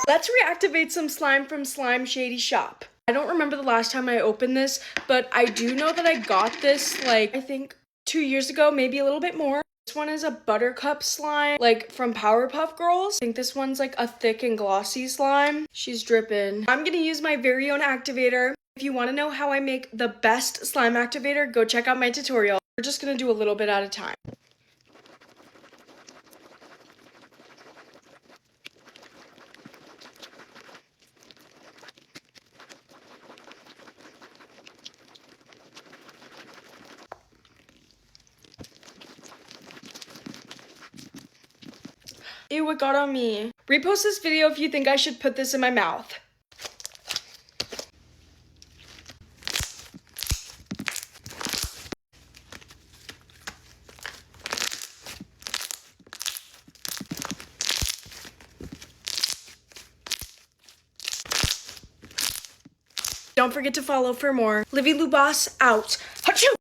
Let's reactivate some slime from Slime Shady Shop. I don't remember the last time I opened this, but I do know that I got this like, I think 2 years ago, maybe a little bit more. This one is a buttercup slime, like from Powerpuff Girls. I think this one's like a thick and glossy slime. She's dripping. I'm gonna use my very own activator. If you wanna know how I make the best slime activator, go check out my tutorial. We're just gonna do a little bit at a time. Ew, it got on me. Repost this video if you think I should put this in my mouth. Don't forget to follow for more. Livy Lubas out. Achoo!